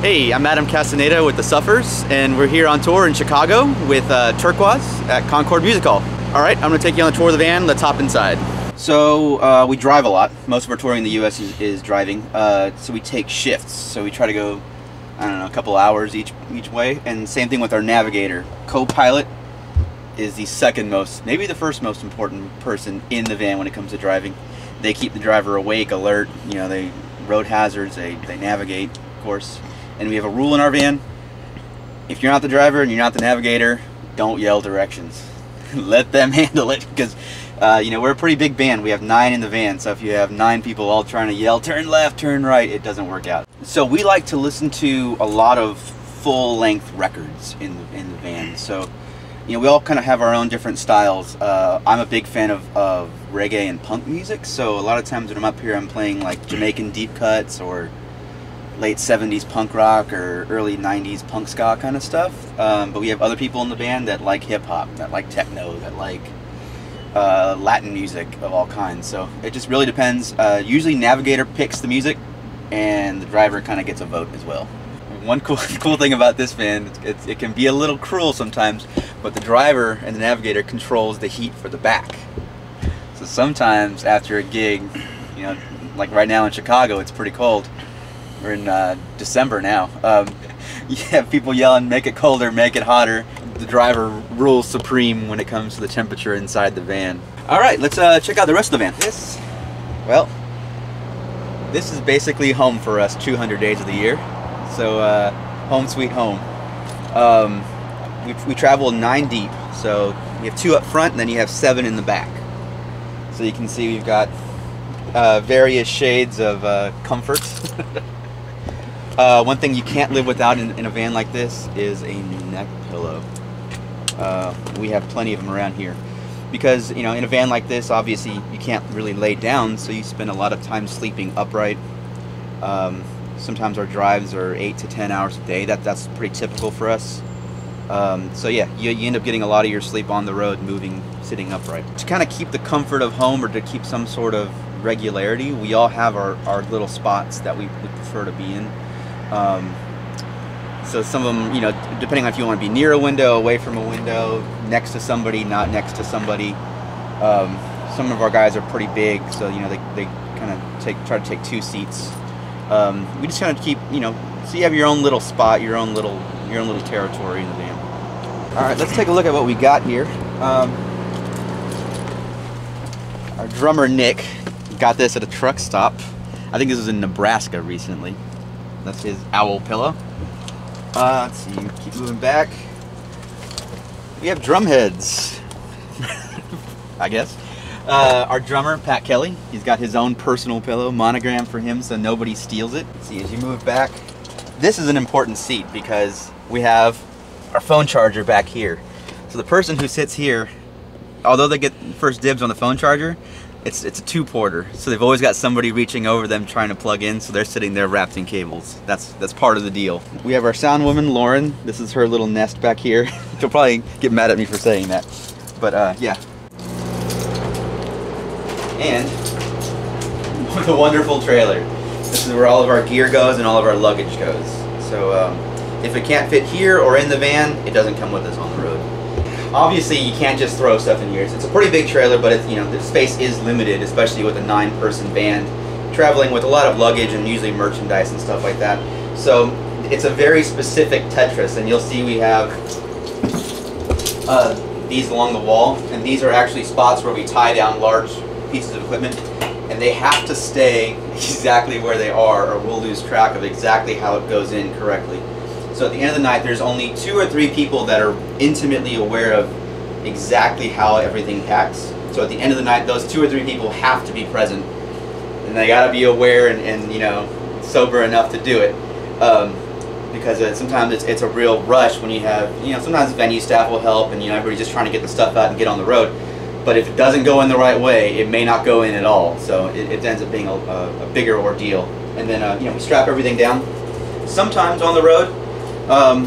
Hey, I'm Adam Castaneda with the Suffers, and we're here on tour in Chicago with Turkuaz at Concord Music Hall. All right, I'm gonna take you on the tour of the van. Let's hop inside. So we drive a lot. Most of our touring in the U.S. is driving. So we take shifts. So we try to go, I don't know, a couple hours each way. And same thing with our navigator. Co-pilot is the second most, maybe the first most important person in the van when it comes to driving. They keep the driver awake, alert. You know, they road hazards. They navigate, of course. And we have a rule in our van: if you're not the driver and you're not the navigator, don't yell directions. Let them handle it, because you know, we're a pretty big band. We have 9 in the van, so if you have 9 people all trying to yell turn left, turn right, it doesn't work out. So we like to listen to a lot of full-length records in the van. So you know, we all kind of have our own different styles. I'm a big fan of reggae and punk music, so a lot of times when I'm up here, I'm playing like Jamaican deep cuts or late 70s punk rock or early 90s punk ska kind of stuff. But we have other people in the band that like hip-hop, that like techno, that like Latin music of all kinds. So it just really depends. Usually navigator picks the music and the driver kind of gets a vote as well. One cool thing about this van, it can be a little cruel sometimes, but the driver and the navigator controls the heat for the back. So sometimes after a gig, you know, like right now in Chicago, it's pretty cold. We're in December now. You have people yelling, make it colder, make it hotter. The driver rules supreme when it comes to the temperature inside the van. All right, let's check out the rest of the van. This is basically home for us 200 days of the year. So home sweet home. We travel 9 deep. So you have 2 up front and then you have 7 in the back. So you can see we've got various shades of comfort. One thing you can't live without in a van like this is a neck pillow. We have plenty of them around here. Because, you know, in a van like this, obviously you can't really lay down, so you spend a lot of time sleeping upright. Sometimes our drives are 8 to 10 hours a day. That's pretty typical for us. So yeah, you end up getting a lot of your sleep on the road, moving, sitting upright. To kind of keep the comfort of home, or to keep some sort of regularity, we all have our little spots that we prefer to be in. So some of them, you know, depending on if you want to be near a window, away from a window, next to somebody, not next to somebody. Some of our guys are pretty big, so you know they kind of try to take 2 seats. We just kind of keep, you know, so you have your own little spot, your own little territory in the van. All right, let's take a look at what we got here. Our drummer Nick got this at a truck stop. I think this was in Nebraska recently. That's his owl pillow. Let's see, keep moving back. We have drum heads, I guess. Our drummer, Pat Kelly, he's got his own personal pillow, monogram for him, so nobody steals it. Let's see, as you move back, this is an important seat because we have our phone charger back here. So the person who sits here, although they get first dibs on the phone charger, it's a 2-porter, so they've always got somebody reaching over them trying to plug in, so they're sitting there wrapped in cables. That's part of the deal. We have our sound woman, Lauren. This is her little nest back here. She'll probably get mad at me for saying that, but yeah. And the wonderful trailer. This is where all of our gear goes and all of our luggage goes. So if it can't fit here or in the van, it doesn't come with us on the road. Obviously, you can't just throw stuff in here. It's a pretty big trailer, but it's, you know, the space is limited, especially with a 9-person band traveling with a lot of luggage and usually merchandise and stuff like that. So it's a very specific Tetris, and you'll see we have these along the wall, and these are actually spots where we tie down large pieces of equipment, and they have to stay exactly where they are, or we'll lose track of exactly how it goes in correctly. So at the end of the night, there's only 2 or 3 people that are intimately aware of exactly how everything packs. So at the end of the night, those 2 or 3 people have to be present, and they got to be aware and you know, sober enough to do it. Because sometimes it's a real rush when you have, you know, sometimes venue staff will help, and you know, everybody's just trying to get the stuff out and get on the road. But if it doesn't go in the right way, it may not go in at all. So it ends up being a bigger ordeal. And then you know, we strap everything down. Sometimes on the road,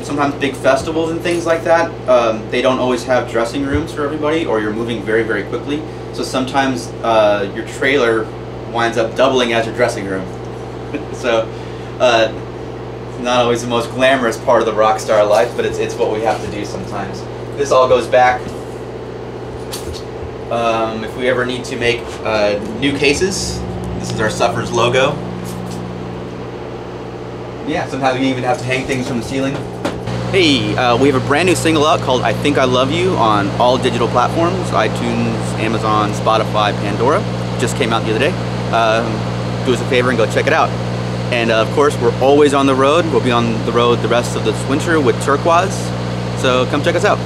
sometimes big festivals and things like that, they don't always have dressing rooms for everybody, or you're moving very, very quickly. So sometimes your trailer winds up doubling as your dressing room. So Not always the most glamorous part of the rock star life, but it's what we have to do sometimes. This all goes back. If we ever need to make new cases, this is our Suffers logo. Yeah, sometimes we even have to hang things from the ceiling. Hey, we have a brand new single out called I Think I Love You on all digital platforms, iTunes, Amazon, Spotify, Pandora. Just came out the other day. Do us a favor and go check it out. And of course, we're always on the road. We'll be on the road the rest of this winter with Turkuaz. So come check us out.